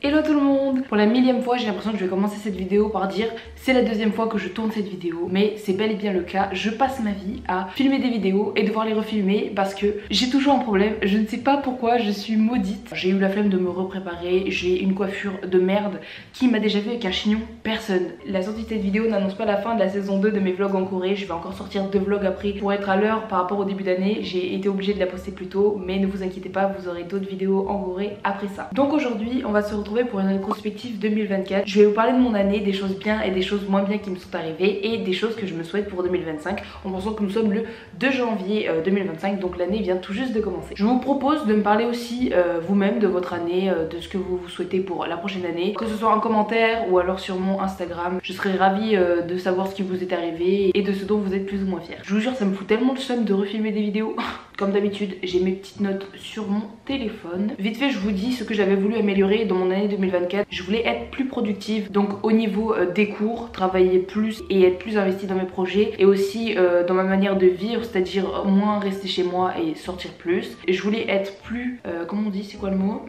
Hello tout le monde! Pour la millième fois, j'ai l'impression que je vais commencer cette vidéo par dire c'est la deuxième fois que je tourne cette vidéo, mais c'est bel et bien le cas. Je passe ma vie à filmer des vidéos et devoir les refilmer parce que j'ai toujours un problème. Je ne sais pas pourquoi, je suis maudite. J'ai eu la flemme de me repréparer, j'ai une coiffure de merde. Qui m'a déjà vu avec un chignon? Personne. La sortie de cette vidéo n'annonce pas la fin de la saison 2 de mes vlogs en Corée. Je vais encore sortir 2 vlogs après pour être à l'heure par rapport au début d'année. J'ai été obligée de la poster plus tôt, mais ne vous inquiétez pas, vous aurez d'autres vidéos en Corée après ça. Donc aujourd'hui, on va se retrouver pour une rétrospective 2024. Je vais vous parler de mon année, des choses bien et des choses moins bien qui me sont arrivées et des choses que je me souhaite pour 2025 en pensant que nous sommes le 2 janvier 2025, donc l'année vient tout juste de commencer. Je vous propose de me parler aussi vous-même de votre année, de ce que vous vous souhaitez pour la prochaine année, que ce soit en commentaire ou alors sur mon Instagram. Je serais ravie de savoir ce qui vous est arrivé et de ce dont vous êtes plus ou moins fiers. Je vous jure, ça me fout tellement le seum de refilmer des vidéos. Comme d'habitude, j'ai mes petites notes sur mon téléphone. Vite fait, je vous dis ce que j'avais voulu améliorer dans mon année 2024. Je voulais être plus productive, donc au niveau des cours, travailler plus et être plus investie dans mes projets, et aussi dans ma manière de vivre, c'est-à-dire moins rester chez moi et sortir plus. Et je voulais être plus, comment on dit, c'est quoi le mot,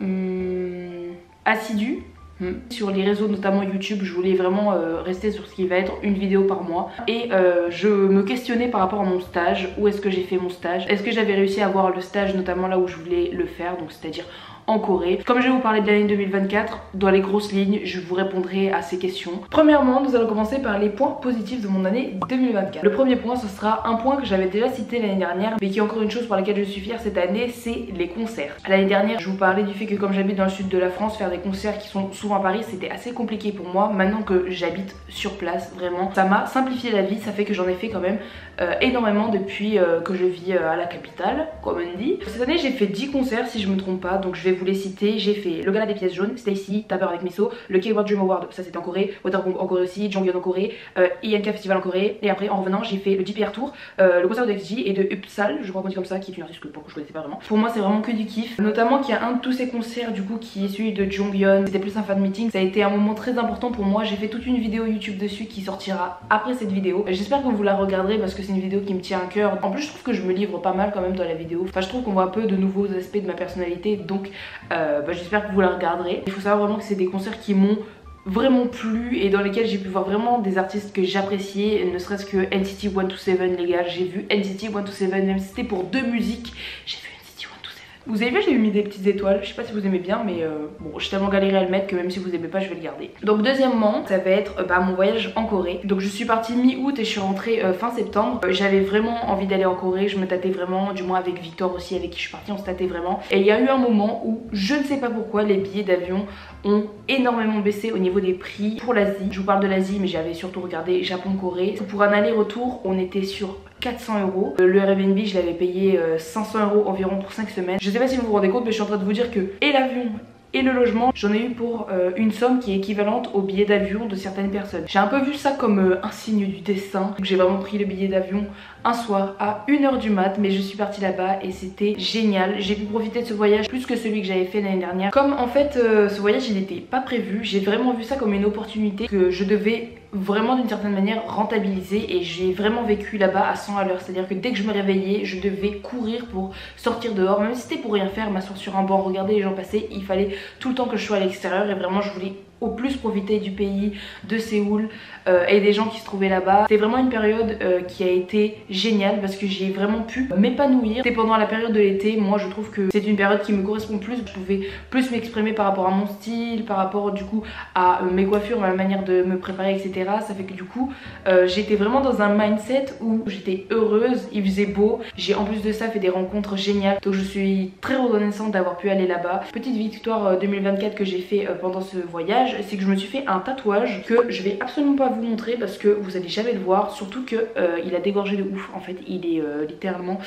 assidue. Sur les réseaux, notamment YouTube, je voulais vraiment rester sur ce qui va être une vidéo par mois. Et je me questionnais par rapport à mon stage. Où est-ce que j'ai fait mon stage? Est-ce que j'avais réussi à avoir le stage notamment là où je voulais le faire, donc c'est-à-dire en Corée. Comme je vais vous parler de l'année 2024, dans les grosses lignes, je vous répondrai à ces questions. Premièrement, nous allons commencer par les points positifs de mon année 2024. Le premier point, ce sera un point que j'avais déjà cité l'année dernière, mais qui est encore une chose pour laquelle je suis fière cette année, c'est les concerts. L'année dernière, je vous parlais du fait que comme j'habite dans le sud de la France, faire des concerts qui sont souvent à Paris, c'était assez compliqué pour moi. Maintenant que j'habite sur place, vraiment, ça m'a simplifié la vie, ça fait que j'en ai fait quand même énormément depuis que je vis à la capitale, comme on dit. Cette année, j'ai fait 10 concerts si je me trompe pas, donc je vais vous les citer. J'ai fait le gala des pièces jaunes, Stacy, Taper avec Miso, le K-World Dream Award, ça c'était en Corée, Watergong en Corée aussi, Jonghyun en Corée, INK Festival en Corée, et après en revenant j'ai fait le JPR Tour, le concert de XG et de Upsal, je crois qu'on dit comme ça, qui est une artiste que je connaissais pas vraiment. Pour moi c'est vraiment que du kiff, notamment qu'il y a un de tous ces concerts du coup qui est celui de Jonghyun, c'était plus un fan meeting, ça a été un moment très important pour moi. J'ai fait toute une vidéo YouTube dessus qui sortira après cette vidéo. J'espère que vous la regarderez parce que c'est une vidéo qui me tient à cœur. En plus je trouve que je me livre pas mal quand même dans la vidéo, enfin je trouve qu'on voit un peu de nouveaux aspects de ma personnalité, donc j'espère que vous la regarderez. Il faut savoir vraiment que c'est des concerts qui m'ont vraiment plu et dans lesquels j'ai pu voir vraiment des artistes que j'appréciais, ne serait-ce que NCT 127 les gars. J'ai vu NCT 127 même si c'était pour 2 musiques, j'ai vu NCT 127. Vous avez vu, j'ai mis des petites étoiles, je sais pas si vous aimez bien, mais bon, j'ai tellement galéré à le mettre que même si vous aimez pas, je vais le garder. Donc deuxièmement, ça va être mon voyage en Corée. Donc je suis partie mi-août et je suis rentrée fin septembre. J'avais vraiment envie d'aller en Corée, je me tâtais vraiment, du moins avec Victor aussi avec qui je suis partie, on se tâtait vraiment. Et il y a eu un moment où je ne sais pas pourquoi les billets d'avion ont énormément baissé au niveau des prix pour l'Asie. Je vous parle de l'Asie, mais j'avais surtout regardé Japon-Corée. Pour un aller-retour, on était sur 400 €. Le Airbnb, je l'avais payé 500 € environ pour 5 semaines. Je sais pas si vous vous rendez compte, mais je suis en train de vous dire que et l'avion et le logement, j'en ai eu pour une somme qui est équivalente au billet d'avion de certaines personnes. J'ai un peu vu ça comme un signe du destin. J'ai vraiment pris le billet d'avion un soir à 1 h du mat, mais je suis partie là-bas et c'était génial. J'ai pu profiter de ce voyage plus que celui que j'avais fait l'année dernière. Comme en fait ce voyage il n'était pas prévu, j'ai vraiment vu ça comme une opportunité que je devais vraiment d'une certaine manière rentabiliser, et j'ai vraiment vécu là-bas à 100 à l'heure. C'est à dire que dès que je me réveillais, je devais courir pour sortir dehors, même si c'était pour rien faire, m'asseoir sur un banc, regarder les gens passer. Il fallait tout le temps que je sois à l'extérieur et vraiment je voulais au plus profiter du pays, de Séoul et des gens qui se trouvaient là-bas. C'était vraiment une période qui a été géniale parce que j'ai vraiment pu m'épanouir. C'était pendant la période de l'été, moi je trouve que c'est une période qui me correspond plus. Je pouvais plus m'exprimer par rapport à mon style, par rapport du coup à mes coiffures, ma manière de me préparer, etc. Ça fait que du coup j'étais vraiment dans un mindset où j'étais heureuse, il faisait beau. J'ai en plus de ça fait des rencontres géniales, donc je suis très reconnaissante d'avoir pu aller là-bas. Petite victoire 2024 que j'ai fait pendant ce voyage, c'est que je me suis fait un tatouage que je vais absolument pas vous montrer parce que vous allez jamais le voir, surtout que il a dégorgé de ouf. En fait il est littéralement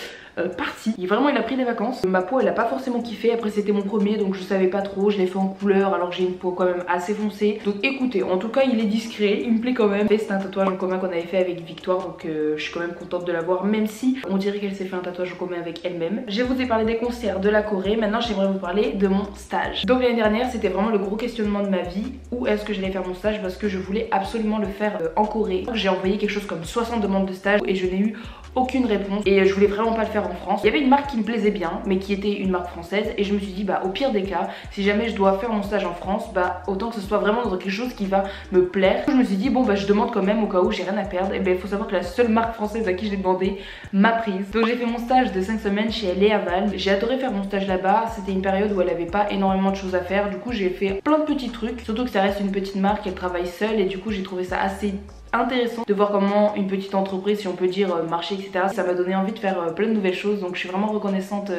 parti. Il a pris des vacances. Ma peau elle a pas forcément kiffé, après c'était mon premier donc je savais pas trop, je l'ai fait en couleur alors que j'ai une peau quand même assez foncée. Donc écoutez, en tout cas il est discret, il me plaît quand même. C'est un tatouage en commun qu'on avait fait avec Victoire, donc je suis quand même contente de l'avoir, même si on dirait qu'elle s'est fait un tatouage en commun avec elle-même. Je vous ai parlé des concerts, de la Corée, maintenant j'aimerais vous parler de mon stage. Donc l'année dernière c'était vraiment le gros questionnement de ma vie, où est-ce que j'allais faire mon stage, parce que je voulais absolument le faire en Corée. J'ai envoyé quelque chose comme 60 demandes de stage et je n'ai eu aucune réponse et je voulais vraiment pas le faire en France. Il y avait une marque qui me plaisait bien mais qui était une marque française et je me suis dit bah au pire des cas, si jamais je dois faire mon stage en France, bah autant que ce soit vraiment dans quelque chose qui va me plaire. Je me suis dit bon bah je demande quand même au cas où j'ai rien à perdre. Et ben il faut savoir que la seule marque française à qui je l'ai demandé m'a prise. Donc j'ai fait mon stage de 5 semaines chez Léa Val. J'ai adoré faire mon stage là-bas. C'était une période où elle avait pas énormément de choses à faire. Du coup j'ai fait plein de petits trucs. Surtout que ça reste une petite marque, elle travaille seule et du coup j'ai trouvé ça assez intéressant de voir comment une petite entreprise, si on peut dire, marcher, etc. Ça m'a donné envie de faire plein de nouvelles choses, donc je suis vraiment reconnaissante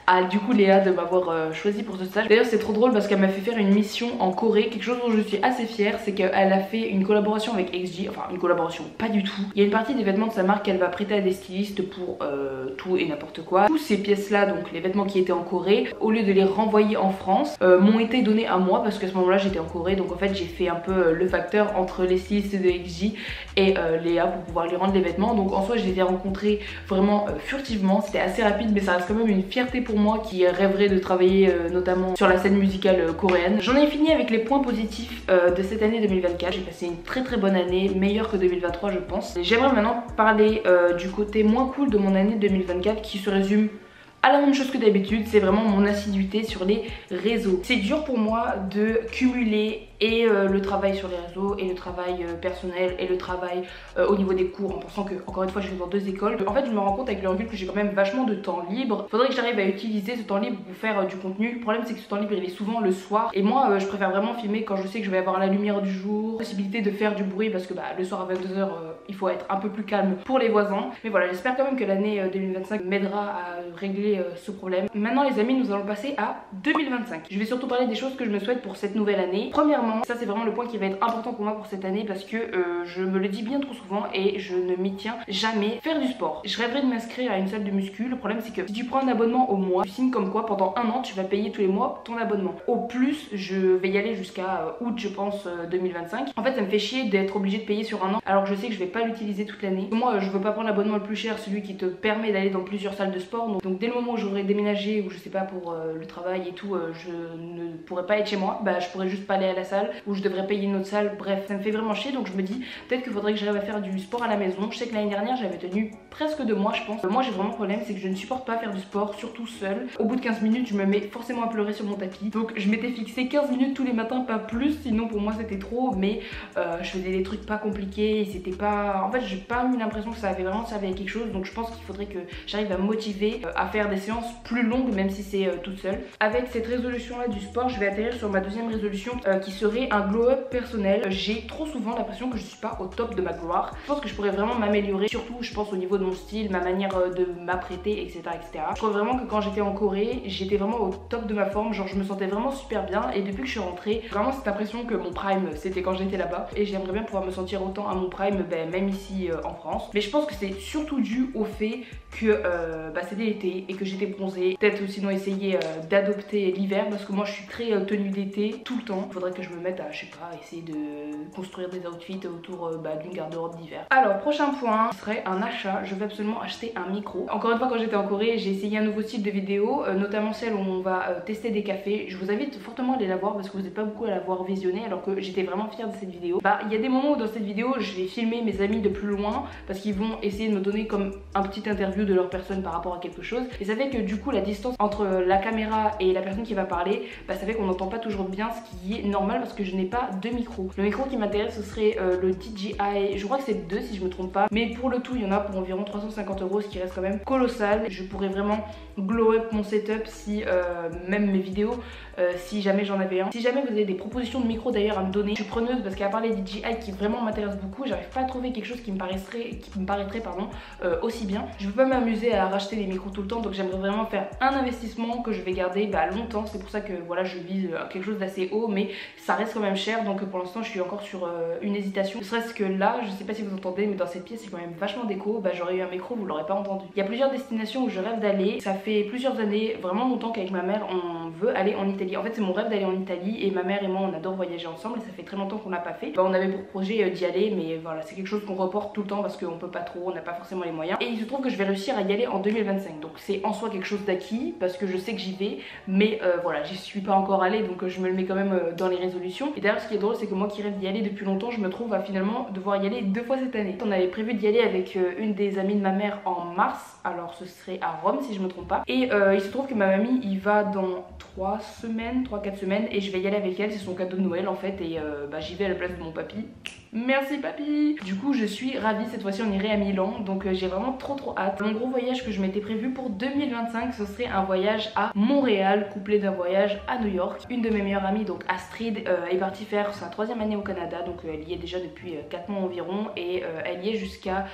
à du coup Léa de m'avoir choisi pour ce stage. D'ailleurs c'est trop drôle parce qu'elle m'a fait faire une mission en Corée, quelque chose dont je suis assez fière, c'est qu'elle a fait une collaboration avec XG, enfin une collaboration pas du tout. Il y a une partie des vêtements de sa marque qu'elle va prêter à des stylistes pour tout et n'importe quoi. Tous ces pièces là, donc les vêtements qui étaient en Corée, au lieu de les renvoyer en France, m'ont été donnés à moi parce qu'à ce moment là j'étais en Corée, donc en fait j'ai fait un peu le facteur entre les stylistes de XG et Léa pour pouvoir lui rendre les vêtements. Donc en soi je les ai rencontrés vraiment furtivement, c'était assez rapide mais ça reste quand même une fierté pour moi qui rêverait de travailler notamment sur la scène musicale coréenne. J'en ai fini avec les points positifs de cette année 2024. J'ai passé une très bonne année, meilleure que 2023 je pense. J'aimerais maintenant parler du côté moins cool de mon année 2024 qui se résume à la même chose que d'habitude, c'est vraiment mon assiduité sur les réseaux. C'est dur pour moi de cumuler et le travail sur les réseaux et le travail personnel et le travail au niveau des cours en pensant que, encore une fois, je suis dans 2 écoles. En fait je me rends compte avec le recul que j'ai quand même vachement de temps libre. Faudrait que j'arrive à utiliser ce temps libre pour faire du contenu. Le problème c'est que ce temps libre il est souvent le soir et moi je préfère vraiment filmer quand je sais que je vais avoir la lumière du jour, possibilité de faire du bruit parce que bah, le soir à 22h il faut être un peu plus calme pour les voisins. Mais voilà, j'espère quand même que l'année 2025 m'aidera à régler ce problème. Maintenant les amis, nous allons passer à 2025. Je vais surtout parler des choses que je me souhaite pour cette nouvelle année. Premièrement, ça c'est vraiment le point qui va être important pour moi pour cette année parce que je me le dis bien trop souvent et je ne m'y tiens jamais. Faire du sport. Je rêverais de m'inscrire à une salle de muscu. Le problème c'est que si tu prends un abonnement au mois, tu signes comme quoi pendant un an tu vas payer tous les mois ton abonnement. Au plus je vais y aller jusqu'à août je pense 2025. En fait ça me fait chier d'être obligée de payer sur un an alors que je sais que je vais pas l'utiliser toute l'année. Moi je veux pas prendre l'abonnement le plus cher, celui qui te permet d'aller dans plusieurs salles de sport. Donc dès le moment où j'aurai déménagé ou je sais pas pour le travail et tout, je ne pourrais pas être chez moi, bah je pourrais juste pas aller à la salle ou je devrais payer une autre salle. Bref, ça me fait vraiment chier, donc je me dis peut-être qu'il faudrait que j'arrive à faire du sport à la maison. Je sais que l'année dernière j'avais tenu presque 2 mois je pense. Moi j'ai vraiment un problème, c'est que je ne supporte pas faire du sport, surtout seule. Au bout de 15 minutes je me mets forcément à pleurer sur mon tapis, donc je m'étais fixé 15 minutes tous les matins, pas plus, sinon pour moi c'était trop. Mais je faisais des trucs pas compliqués et c'était pas... En fait j'ai pas eu l'impression que ça avait vraiment servi à quelque chose, donc je pense qu'il faudrait que j'arrive à me motiver à faire des séances plus longues même si c'est toute seule. Avec cette résolution là du sport, je vais atterrir sur ma deuxième résolution qui serait un glow up personnel. J'ai trop souvent l'impression que je suis pas au top de ma gloire. Je pense que je pourrais vraiment m'améliorer, surtout je pense au niveau de mon style, ma manière de m'apprêter, etc., etc. Je crois vraiment que quand j'étais en Corée, j'étais vraiment au top de ma forme, genre je me sentais vraiment super bien et depuis que je suis rentrée, vraiment cette impression que mon prime c'était quand j'étais là-bas et j'aimerais bien pouvoir me sentir autant à mon prime même ici en France. Mais je pense que c'est surtout dû au fait que c'était l'été et que j'étais bronzée. Peut-être sinon essayer d'adopter l'hiver parce que moi je suis très tenue d'été tout le temps. Il faudrait que je me mette à, je sais pas, essayer de construire des outfits autour d'une garde-robe d'hiver. Alors prochain point serait un achat. Je veux absolument acheter un micro. Encore une fois quand j'étais en Corée j'ai essayé un nouveau style de vidéo, notamment celle où on va tester des cafés. Je vous invite fortement à aller la voir parce que vous n'êtes pas beaucoup à la voir visionner alors que j'étais vraiment fière de cette vidéo. Il y a des moments où dans cette vidéo je vais filmer mes amis de plus loin parce qu'ils vont essayer de me donner comme un petit interview de leur personne par rapport à quelque chose et ça fait que du coup la distance entre la caméra et la personne qui va parler, ça fait qu'on n'entend pas toujours bien, ce qui est normal parce que je n'ai pas de micro. Le micro qui m'intéresse ce serait le DJI, je crois que c'est 2 si je me trompe pas, mais pour le tout il y en a pour environ 350 €, ce qui reste quand même colossal. Je pourrais vraiment glow up mon setup si même mes vidéos si jamais j'en avais un. Si jamais vous avez des propositions de micro d'ailleurs à me donner, je suis preneuse parce qu'à part les DJI qui vraiment m'intéressent beaucoup, j'arrive pas à trouver quelque chose qui me paraîtrait aussi bien. Je peux pas m'amuser à racheter des micros tout le temps, donc j'aimerais vraiment faire un investissement que je vais garder longtemps. C'est pour ça que voilà je vise quelque chose d'assez haut, mais ça reste quand même cher, donc pour l'instant je suis encore sur une hésitation. Ne serait-ce que là, je sais pas si vous entendez, mais dans cette pièce c'est quand même vachement déco. J'aurais eu un micro, vous l'aurez pas entendu. Il y a plusieurs destinations où je rêve d'aller. Ça fait plusieurs années, vraiment longtemps qu'avec ma mère on veut aller en Italie. En fait c'est mon rêve d'aller en Italie et ma mère et moi on adore voyager ensemble et ça fait très longtemps qu'on l'a pas fait. On avait pour projet d'y aller mais voilà c'est quelque chose qu'on reporte tout le temps parce qu'on peut pas trop, on n'a pas forcément les moyens. Et il se trouve que je vais réussir à y aller en 2025 donc c'est en soi quelque chose d'acquis parce que je sais que j'y vais mais voilà j'y suis pas encore allée donc je me le mets quand même dans les résolutions. Et d'ailleurs ce qui est drôle c'est que moi qui rêve d'y aller depuis longtemps je me trouve à finalement devoir y aller 2 fois cette année. On avait prévu d'y aller avec une des amies de ma mère en mars, alors ce serait à Rome si je me trompe pas. Et il se trouve que ma mamie y va dans 3 semaines, 3-4 semaines et je vais y aller avec elle, c'est son cadeau de Noël en fait et j'y vais à la place de mon papy. Merci papy. Du coup je suis ravie, cette fois-ci on irait à Milan donc j'ai vraiment trop hâte. Mon gros voyage que je m'étais prévu pour 2025 ce serait un voyage à Montréal couplé d'un voyage à New York. Une de mes meilleures amies donc Astrid est partie faire sa 3e année au Canada donc elle y est déjà depuis 4 mois environ et elle y est jusqu'à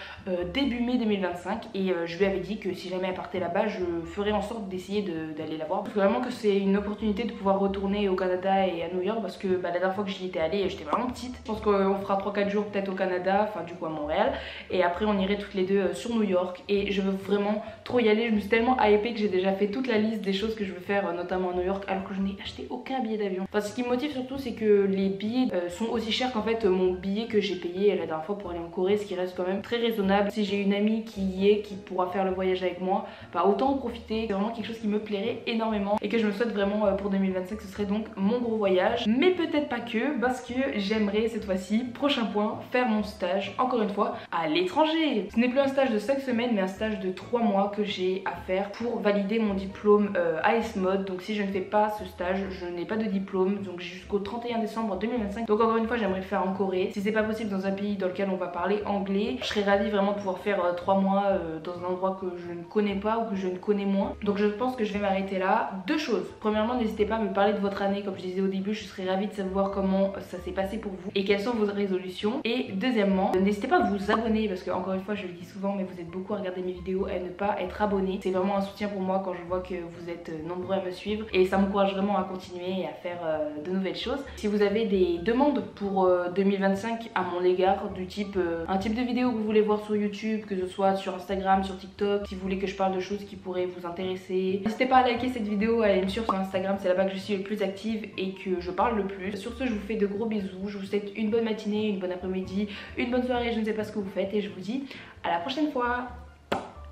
début mai 2025 et je lui avais dit que si jamais elle partait là-bas je ferais en sorte d'essayer d'aller la voir parce que vraiment que c'est une opportunité de pouvoir retourner au Canada et à New York parce que la dernière fois que j'y étais allée j'étais vraiment petite. Je pense qu'on fera 3-4 jours peut-être au Canada, enfin du coup à Montréal et après on irait toutes les deux sur New York et je veux vraiment trop y aller. Je me suis tellement hypée que j'ai déjà fait toute la liste des choses que je veux faire notamment à New York alors que je n'ai acheté aucun billet d'avion. Enfin ce qui me motive surtout c'est que les billets sont aussi chers qu'en fait mon billet que j'ai payé la dernière fois pour aller en Corée, ce qui reste quand même très raisonnable. Si j'ai une amie qui y est, qui pourra faire le voyage avec moi, bah autant en profiter. C'est vraiment quelque chose qui me plairait énormément et que je me souhaite vraiment pour 2025. Ce serait donc mon gros voyage, mais peut-être pas que, parce que j'aimerais cette fois-ci, prochain point, faire mon stage encore une fois à l'étranger. Ce n'est plus un stage de 5 semaines mais un stage de 3 mois que j'ai à faire pour valider mon diplôme AS Mode. Donc si je ne fais pas ce stage je n'ai pas de diplôme, donc jusqu'au 31 décembre 2025. Donc encore une fois j'aimerais le faire en Corée. Si c'est pas possible dans un pays dans lequel on va parler anglais, je serais ravie vraiment de pouvoir faire 3 mois dans un endroit que je ne connais pas ou que je ne connais moins. Donc je pense que je vais m'arrêter là. 2 choses. Premièrement n'hésitez pas à me parler de votre année comme je disais au début, je serais ravie de savoir comment ça s'est passé pour vous et quelles sont vos résolutions. Et deuxièmement n'hésitez pas à vous abonner parce que encore une fois je le dis souvent mais vous êtes beaucoup à regarder mes vidéos et à ne pas être abonné. C'est vraiment un soutien pour moi quand je vois que vous êtes nombreux à me suivre et ça m'encourage vraiment à continuer et à faire de nouvelles choses. Si vous avez des demandes pour 2025 à mon égard du type un type de vidéo que vous voulez voir sur YouTube, que ce soit sur Instagram, sur TikTok, si vous voulez que je parle de choses qui pourraient vous intéresser, n'hésitez pas à liker cette vidéo, à aller me suivre sur Instagram, c'est là-bas que je suis le plus active et que je parle le plus. Sur ce je vous fais de gros bisous, je vous souhaite une bonne matinée, une bonne après-midi, une bonne soirée, je ne sais pas ce que vous faites et je vous dis à la prochaine fois.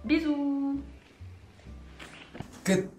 Bisous. 끝.